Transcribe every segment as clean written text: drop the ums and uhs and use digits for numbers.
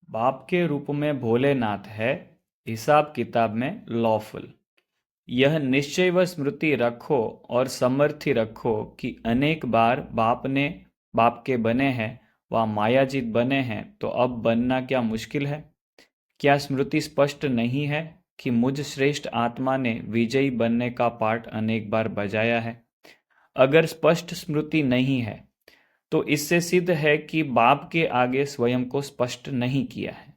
बाप के रूप में भोलेनाथ है, हिसाब किताब में लॉफुल। यह निश्चय व स्मृति रखो और समर्थी रखो कि अनेक बार बाप के बने हैं व मायाजीत बने हैं, तो अब बनना क्या मुश्किल है। क्या स्मृति स्पष्ट नहीं है कि मुझ श्रेष्ठ आत्मा ने विजयी बनने का पाठ अनेक बार बजाया है। अगर स्पष्ट स्मृति नहीं है तो इससे सिद्ध है कि बाप के आगे स्वयं को स्पष्ट नहीं किया है।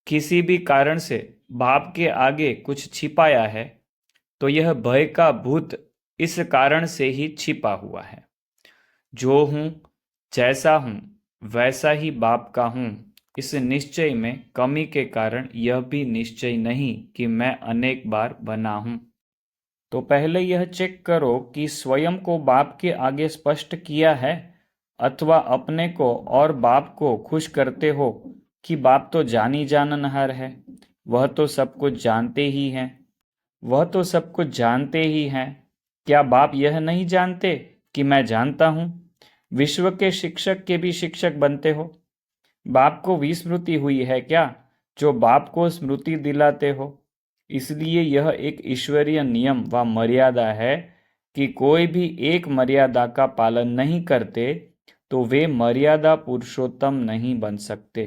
किसी भी कारण से बाप के आगे कुछ छिपाया है तो यह भय का भूत इस कारण से ही छिपा हुआ है। जो हूं, जैसा हूं, वैसा ही बाप का हूं, इस निश्चय में कमी के कारण यह भी निश्चय नहीं कि मैं अनेक बार बना हूं। तो पहले यह चेक करो कि स्वयं को बाप के आगे स्पष्ट किया है अथवा अपने को और बाप को खुश करते हो कि बाप तो जानी जाननहार है, वह तो सब कुछ जानते ही हैं। वह तो सब कुछ जानते ही हैं। क्या बाप यह नहीं जानते कि मैं जानता हूं? विश्व के शिक्षक के भी शिक्षक बनते हो। बाप को विस्मृति हुई है क्या, जो बाप को स्मृति दिलाते हो? इसलिए यह एक ईश्वरीय नियम व मर्यादा है कि कोई भी एक मर्यादा का पालन नहीं करते तो वे मर्यादा पुरुषोत्तम नहीं बन सकते।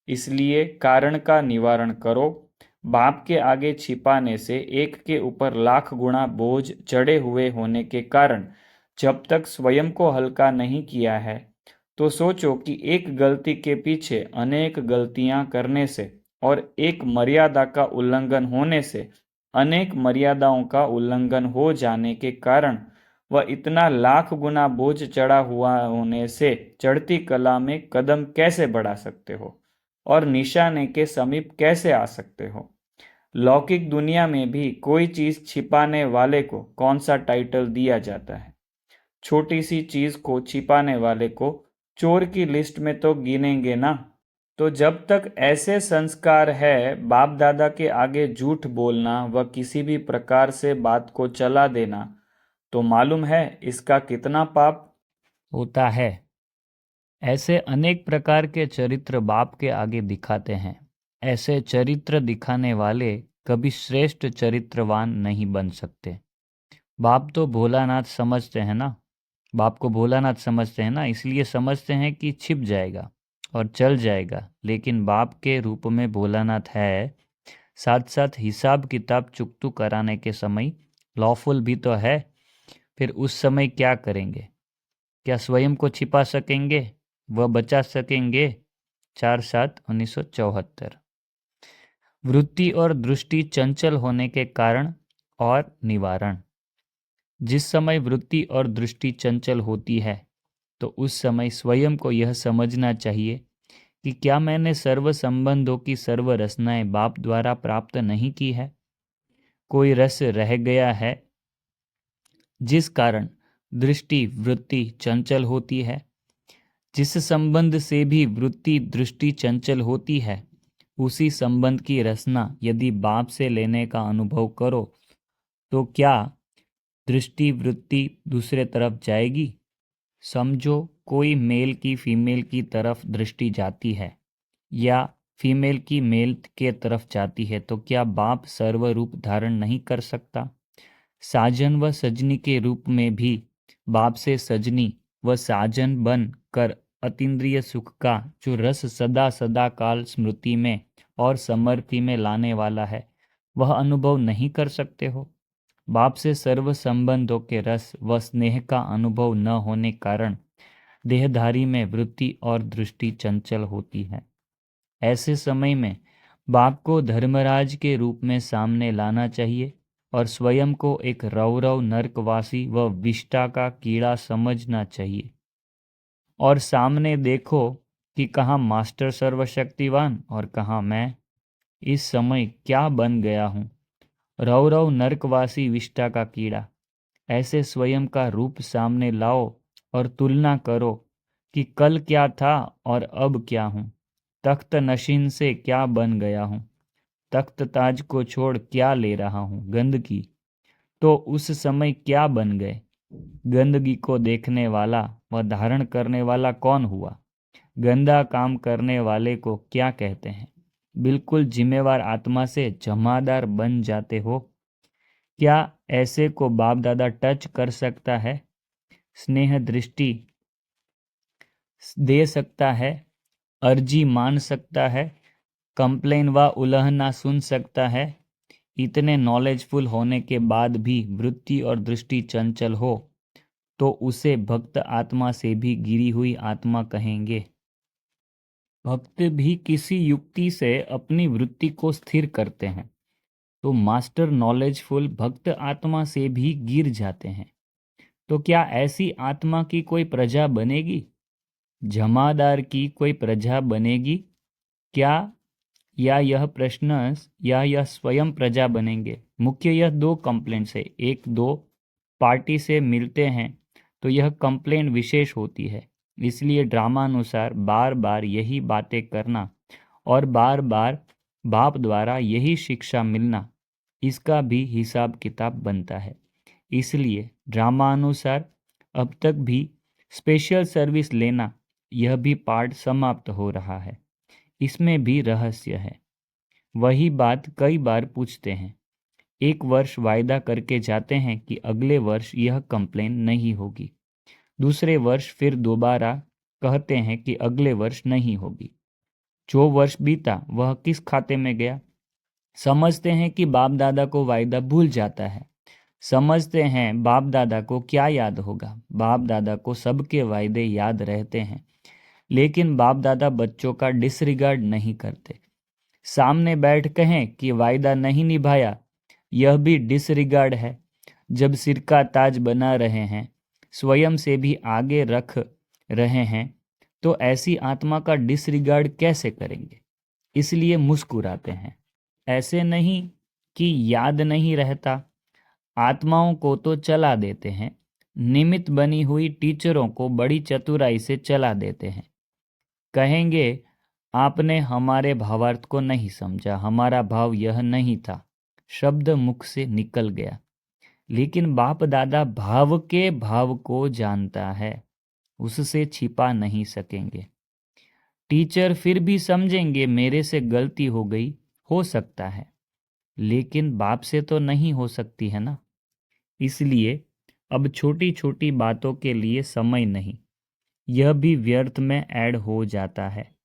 इसलिए कारण का निवारण करो। बाप के आगे छिपाने से एक के ऊपर लाख गुना बोझ चढ़े हुए होने के कारण जब तक स्वयं को हल्का नहीं किया है, तो सोचो कि एक गलती के पीछे अनेक गलतियां करने से और एक मर्यादा का उल्लंघन होने से अनेक मर्यादाओं का उल्लंघन हो जाने के कारण वह इतना लाख गुना बोझ चढ़ा हुआ होने से चढ़ती कला में कदम कैसे बढ़ा सकते हो और निशाने के समीप कैसे आ सकते हो। लौकिक दुनिया में भी कोई चीज छिपाने वाले को कौन सा टाइटल दिया जाता है? छोटी सी चीज को छिपाने वाले को चोर की लिस्ट में तो गिनेंगे ना। तो जब तक ऐसे संस्कार है, बाप दादा के आगे झूठ बोलना व किसी भी प्रकार से बात को चला देना, तो मालूम है इसका कितना पाप होता है। ऐसे अनेक प्रकार के चरित्र बाप के आगे दिखाते हैं। ऐसे चरित्र दिखाने वाले कभी श्रेष्ठ चरित्रवान नहीं बन सकते। बाप तो भोलानाथ समझते हैं ना, बाप को भोलानाथ समझते हैं ना, इसलिए समझते हैं कि छिप जाएगा और चल जाएगा। लेकिन बाप के रूप में भोलानाथ है, साथ साथ हिसाब किताब चुकतू कराने के समय लॉफुल भी तो है। फिर उस समय क्या करेंगे? क्या स्वयं को छिपा सकेंगे, वह बचा सकेंगे? 4/7/1974। वृत्ति और दृष्टि चंचल होने के कारण और निवारण। जिस समय वृत्ति और दृष्टि चंचल होती है तो उस समय स्वयं को यह समझना चाहिए कि क्या मैंने सर्व संबंधों की सर्व रचनाएं बाप द्वारा प्राप्त नहीं की है। कोई रस रह गया है जिस कारण दृष्टि वृत्ति चंचल होती है। जिस संबंध से भी वृत्ति दृष्टि चंचल होती है, उसी संबंध की रचना यदि बाप से लेने का अनुभव करो तो क्या दृष्टि वृत्ति दूसरे तरफ जाएगी? समझो कोई मेल की फीमेल की तरफ दृष्टि जाती है या फीमेल की मेल के तरफ जाती है, तो क्या बाप सर्वरूप धारण नहीं कर सकता? साजन व सजनी के रूप में भी बाप से सजनी व साजन बन कर अतीन्द्रिय सुख का जो रस सदा सदा काल स्मृति में और समृति में लाने वाला है, वह अनुभव नहीं कर सकते हो। बाप से सर्व संबंधों के रस व स्नेह का अनुभव न होने कारण देहधारी में वृत्ति और दृष्टि चंचल होती है। ऐसे समय में बाप को धर्मराज के रूप में सामने लाना चाहिए और स्वयं को एक रौरव नरकवासी व विष्टा का कीड़ा समझना चाहिए। और सामने देखो कि कहाँ मास्टर सर्वशक्तिवान और कहाँ मैं। इस समय क्या बन गया हूँ? रौरव नरकवासी विष्टा का कीड़ा। ऐसे स्वयं का रूप सामने लाओ और तुलना करो कि कल क्या था और अब क्या हूँ। तख्त नशीन से क्या बन गया हूँ? तख्त ताज को छोड़ क्या ले रहा हूँ? गंदगी। तो उस समय क्या बन गए? गंदगी को देखने वाला व धारण करने वाला कौन हुआ? गंदा काम करने वाले को क्या कहते हैं? बिल्कुल जिम्मेवार आत्मा से जमादार बन जाते हो। क्या ऐसे को बाप दादा टच कर सकता है, स्नेह दृष्टि दे सकता है, अर्जी मान सकता है, कंप्लेन व उल्लंघना सुन सकता है? इतने नॉलेजफुल होने के बाद भी वृत्ति और दृष्टि चंचल हो तो उसे भक्त आत्मा से भी गिरी हुई आत्मा कहेंगे। भक्त भी किसी युक्ति से अपनी वृत्ति को स्थिर करते हैं, तो मास्टर नॉलेजफुल भक्त आत्मा से भी गिर जाते हैं। तो क्या ऐसी आत्मा की कोई प्रजा बनेगी? जमादार की कोई प्रजा बनेगी क्या? या यह स्वयं प्रजा बनेंगे? मुख्य यह दो कंप्लेंट्स है। एक दो पार्टी से मिलते हैं तो यह कंप्लेंट विशेष होती है, इसलिए ड्रामानुसार बार बार यही बातें करना और बार बार बाप द्वारा यही शिक्षा मिलना, इसका भी हिसाब किताब बनता है। इसलिए ड्रामानुसार अब तक भी स्पेशल सर्विस लेना, यह भी पार्ट समाप्त हो रहा है। इसमें भी रहस्य है। वही बात कई बार पूछते हैं। एक वर्ष वायदा करके जाते हैं कि अगले वर्ष यह कंप्लेन नहीं होगी। दूसरे वर्ष फिर दोबारा कहते हैं कि अगले वर्ष नहीं होगी। जो वर्ष बीता वह किस खाते में गया? समझते हैं कि बाप दादा को वायदा भूल जाता है। समझते हैं बाप दादा को क्या याद होगा? बाप दादा को सबके वायदे याद रहते हैं, लेकिन बाप दादा बच्चों का डिसरिगार्ड नहीं करते। सामने बैठ कहें कि वायदा नहीं निभाया, यह भी डिसरिगार्ड है। जब सिर का ताज बना रहे हैं, स्वयं से भी आगे रख रहे हैं, तो ऐसी आत्मा का डिसरिगार्ड कैसे करेंगे? इसलिए मुस्कुराते हैं। ऐसे नहीं कि याद नहीं रहता। आत्माओं को तो चला देते हैं, निमित्त बनी हुई टीचरों को बड़ी चतुराई से चला देते हैं। कहेंगे आपने हमारे भावार्थ को नहीं समझा, हमारा भाव यह नहीं था। शब्द मुख से निकल गया, लेकिन बाप दादा भाव के भाव को जानता है, उससे छिपा नहीं सकेंगे। टीचर फिर भी समझेंगे मेरे से गलती हो सकता है, लेकिन बाप से तो नहीं हो सकती है ना। इसलिए अब छोटी छोटी बातों के लिए समय नहीं, यह भी व्यर्थ में ऐड हो जाता है।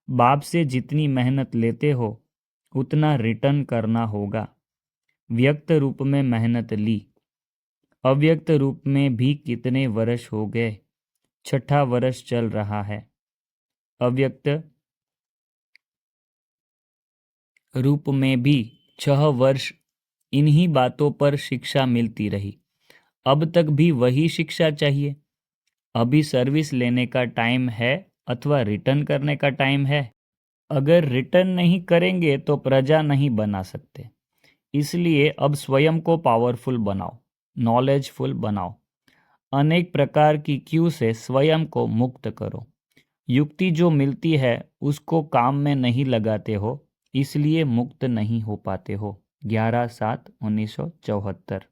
बाप से जितनी मेहनत लेते हो उतना रिटर्न करना होगा। व्यक्त रूप में मेहनत ली, अव्यक्त रूप में भी कितने वर्ष हो गए? 6ठा वर्ष चल रहा है। अव्यक्त रूप में भी 6 वर्ष इन्हीं बातों पर शिक्षा मिलती रही। अब तक भी वही शिक्षा चाहिए। अभी सर्विस लेने का टाइम है अथवा रिटर्न करने का टाइम है? अगर रिटर्न नहीं करेंगे तो प्रजा नहीं बना सकते। इसलिए अब स्वयं को पावरफुल बनाओ, नॉलेजफुल बनाओ। अनेक प्रकार की क्यू से स्वयं को मुक्त करो। युक्ति जो मिलती है उसको काम में नहीं लगाते हो, इसलिए मुक्त नहीं हो पाते हो। 11/7/1974।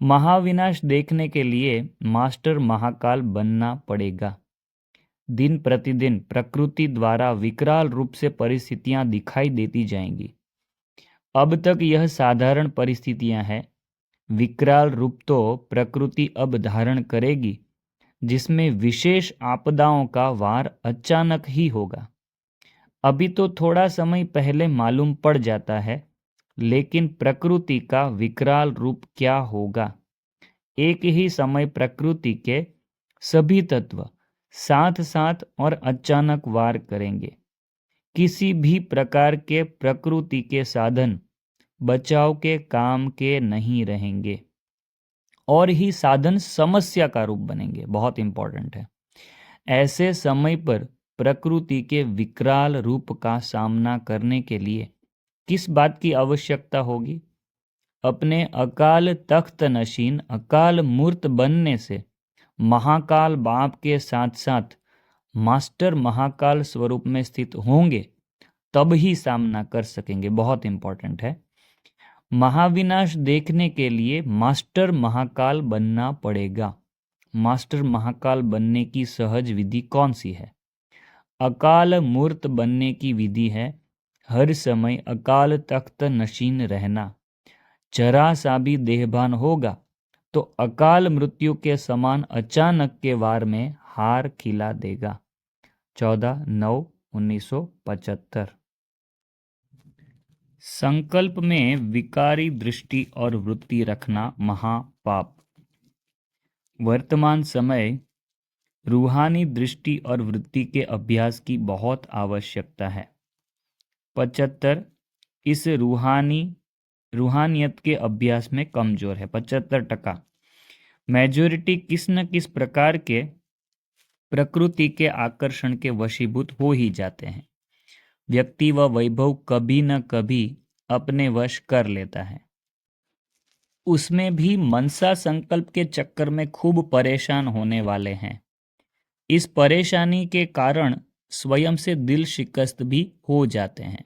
महाविनाश देखने के लिए मास्टर महाकाल बनना पड़ेगा। दिन प्रतिदिन प्रकृति द्वारा विकराल रूप से परिस्थितियां दिखाई देती जाएंगी। अब तक यह साधारण परिस्थितियां हैं, विकराल रूप तो प्रकृति अब धारण करेगी, जिसमें विशेष आपदाओं का वार अचानक ही होगा। अभी तो थोड़ा समय पहले मालूम पड़ जाता है, लेकिन प्रकृति का विकराल रूप क्या होगा? एक ही समय प्रकृति के सभी तत्व साथ साथ और अचानक वार करेंगे। किसी भी प्रकार के प्रकृति के साधन बचाव के काम के नहीं रहेंगे, और ही साधन समस्या का रूप बनेंगे। बहुत इंपॉर्टेंट है। ऐसे समय पर प्रकृति के विकराल रूप का सामना करने के लिए किस बात की आवश्यकता होगी? अपने अकाल तख्त नशीन अकाल मूर्त बनने से महाकाल बाप के साथ साथ मास्टर महाकाल स्वरूप में स्थित होंगे, तब ही सामना कर सकेंगे। बहुत इंपॉर्टेंट है। महाविनाश देखने के लिए मास्टर महाकाल बनना पड़ेगा। मास्टर महाकाल बनने की सहज विधि कौन सी है? अकाल मूर्त बनने की विधि है हर समय अकाल तख्त नशीन रहना। जरा सा भी देहभान होगा तो अकाल मृत्यु के समान अचानक के वार में हार खिला देगा। 14/9/1975। संकल्प में विकारी दृष्टि और वृत्ति रखना महापाप। वर्तमान समय रूहानी दृष्टि और वृत्ति के अभ्यास की बहुत आवश्यकता है। 75 इस रूहानियत के अभ्यास में कमजोर है। 75%। मेजॉरिटी किस न किस प्रकार के प्रकृति के आकर्षण के वशीभूत हो ही जाते हैं। व्यक्ति व वैभव कभी न कभी अपने वश कर लेता है। उसमें भी मनसा संकल्प के चक्कर में खूब परेशान होने वाले हैं। इस परेशानी के कारण स्वयं से दिल शिकस्त भी हो जाते हैं।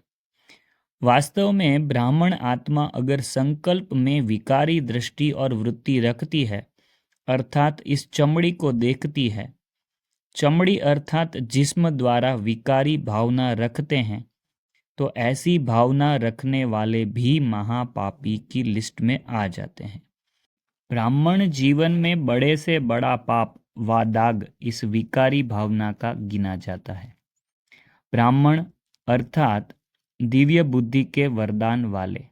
वास्तव में ब्राह्मण आत्मा अगर संकल्प में विकारी दृष्टि और वृत्ति रखती है, अर्थात इस चमड़ी को देखती है, चमड़ी अर्थात जिस्म द्वारा विकारी भावना रखते हैं, तो ऐसी भावना रखने वाले भी महापापी की लिस्ट में आ जाते हैं। ब्राह्मण जीवन में बड़े से बड़ा पाप व दाग इस विकारी भावना का गिना जाता है। ब्राह्मण अर्थात दिव्य बुद्धि के वरदान वाले,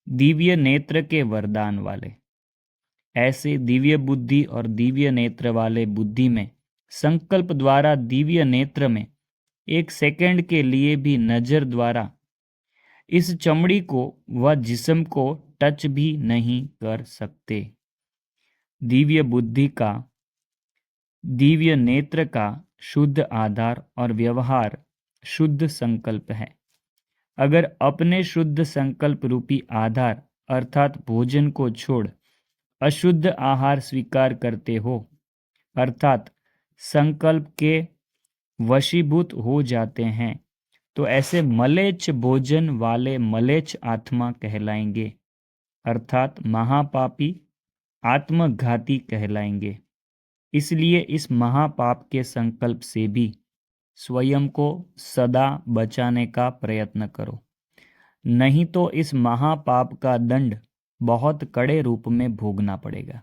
दिव्य नेत्र के वरदान वाले। ऐसे दिव्य बुद्धि और दिव्य नेत्र वाले बुद्धि में संकल्प द्वारा दिव्य नेत्र में एक सेकंड के लिए भी नजर द्वारा इस चमड़ी को व जिस्म को टच भी नहीं कर सकते। दिव्य बुद्धि का, दिव्य नेत्र का शुद्ध आधार और व्यवहार शुद्ध संकल्प है। अगर अपने शुद्ध संकल्प रूपी आधार अर्थात भोजन को छोड़ अशुद्ध आहार स्वीकार करते हो, अर्थात संकल्प के वशीभूत हो जाते हैं, तो ऐसे मलेच्छ भोजन वाले मलेच्छ आत्मा कहलाएंगे, अर्थात महापापी आत्मघाती कहलाएंगे। इसलिए इस महापाप के संकल्प से भी स्वयं को सदा बचाने का प्रयत्न करो, नहीं तो इस महापाप का दंड बहुत कड़े रूप में भोगना पड़ेगा।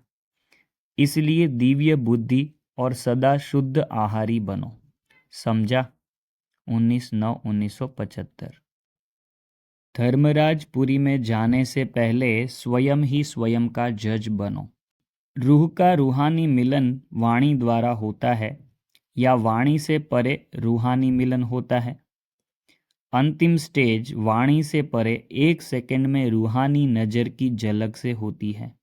इसलिए दिव्य बुद्धि और सदा शुद्ध आहारी बनो। समझा? 19/9/1975। धर्मराजपुरी में जाने से पहले स्वयं ही स्वयं का जज बनो। रूह का रूहानी मिलन वाणी द्वारा होता है या वाणी से परे रूहानी मिलन होता है? अंतिम स्टेज वाणी से परे 1 सेकंड में रूहानी नज़र की झलक से होती है।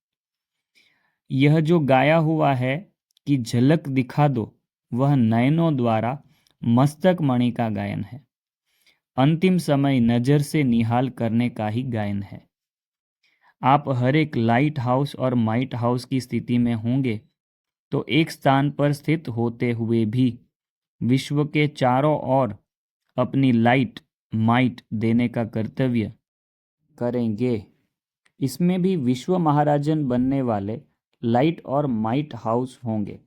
यह जो गाया हुआ है कि झलक दिखा दो, वह नयनों द्वारा मस्तक मणि का गायन है। अंतिम समय नज़र से निहाल करने का ही गायन है। आप हर एक लाइट हाउस और माइट हाउस की स्थिति में होंगे तो एक स्थान पर स्थित होते हुए भी विश्व के चारों ओर अपनी लाइट माइट देने का कर्तव्य करेंगे। इसमें भी विश्व महाराजन बनने वाले लाइट और माइट हाउस होंगे।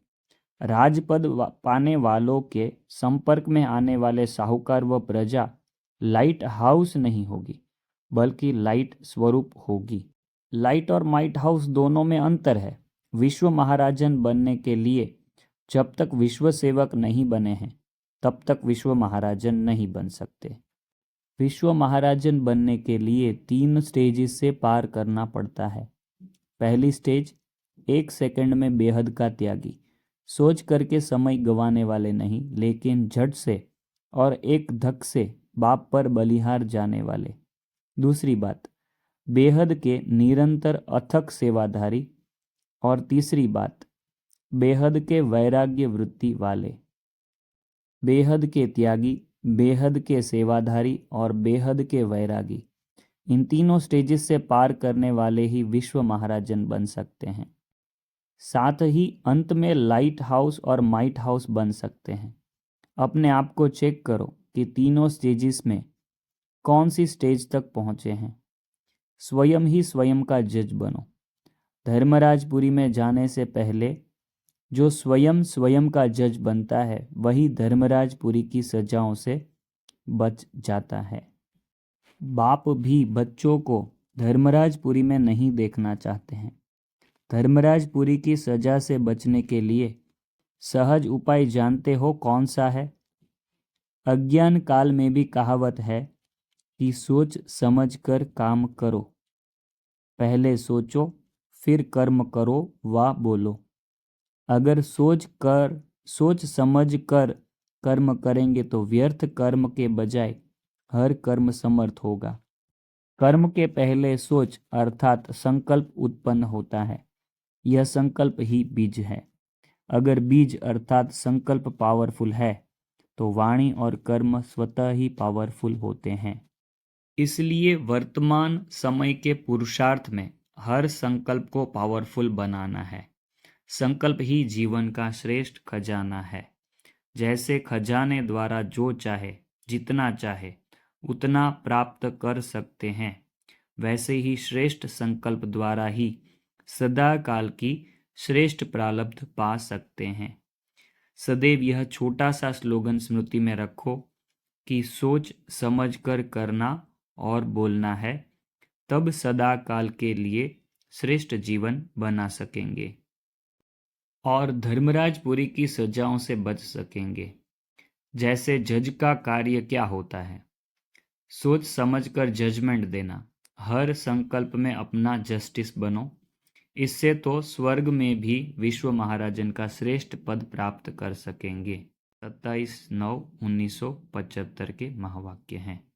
राजपद पाने वालों के संपर्क में आने वाले साहूकार व प्रजा लाइट हाउस नहीं होगी, बल्कि लाइट स्वरूप होगी। लाइट और माइट हाउस दोनों में अंतर है। विश्व महाराजन बनने के लिए जब तक विश्व सेवक नहीं बने हैं, तब तक विश्व महाराजन नहीं बन सकते। विश्व महाराजन बनने के लिए 3 स्टेजेस से पार करना पड़ता है। पहली स्टेज 1 सेकंड में बेहद का त्यागी, सोच करके समय गंवाने वाले नहीं, लेकिन झट से और एक धक से बाप पर बलिहार जाने वाले। दूसरी बात, बेहद के निरंतर अथक सेवाधारी। और तीसरी बात, बेहद के वैराग्य वृत्ति वाले। बेहद के त्यागी, बेहद के सेवाधारी और बेहद के वैरागी, इन तीनों स्टेजेस से पार करने वाले ही विश्व महाराजन बन सकते हैं। साथ ही अंत में लाइट हाउस और माइट हाउस बन सकते हैं। अपने आप को चेक करो कि तीनों स्टेजेस में कौन सी स्टेज तक पहुंचे हैं। स्वयं ही स्वयं का जज बनो। धर्मराजपुरी में जाने से पहले जो स्वयं स्वयं का जज बनता है वही धर्मराजपुरी की सजाओं से बच जाता है। बाप भी बच्चों को धर्मराजपुरी में नहीं देखना चाहते हैं। धर्मराजपुरी की सजा से बचने के लिए सहज उपाय जानते हो कौन सा है? अज्ञान काल में भी कहावत है कि सोच समझ कर काम करो। पहले सोचो फिर कर्म करो वा बोलो। अगर सोच समझ कर कर्म करेंगे तो व्यर्थ कर्म के बजाय हर कर्म समर्थ होगा। कर्म के पहले सोच अर्थात संकल्प उत्पन्न होता है। यह संकल्प ही बीज है। अगर बीज अर्थात संकल्प पावरफुल है तो वाणी और कर्म स्वतः ही पावरफुल होते हैं। इसलिए वर्तमान समय के पुरुषार्थ में हर संकल्प को पावरफुल बनाना है। संकल्प ही जीवन का श्रेष्ठ खजाना है। जैसे खजाने द्वारा जो चाहे जितना चाहे उतना प्राप्त कर सकते हैं, वैसे ही श्रेष्ठ संकल्प द्वारा ही सदा काल की श्रेष्ठ प्रारब्ध पा सकते हैं। सदैव यह छोटा सा स्लोगन स्मृति में रखो कि सोच समझ कर करना और बोलना है, तब सदा काल के लिए श्रेष्ठ जीवन बना सकेंगे और धर्मराजपुरी की सजाओं से बच सकेंगे। जैसे जज का कार्य क्या होता है? सोच समझकर जजमेंट देना। हर संकल्प में अपना जस्टिस बनो। इससे तो स्वर्ग में भी विश्व महाराजन का श्रेष्ठ पद प्राप्त कर सकेंगे। 27/9/1975 के महावाक्य हैं।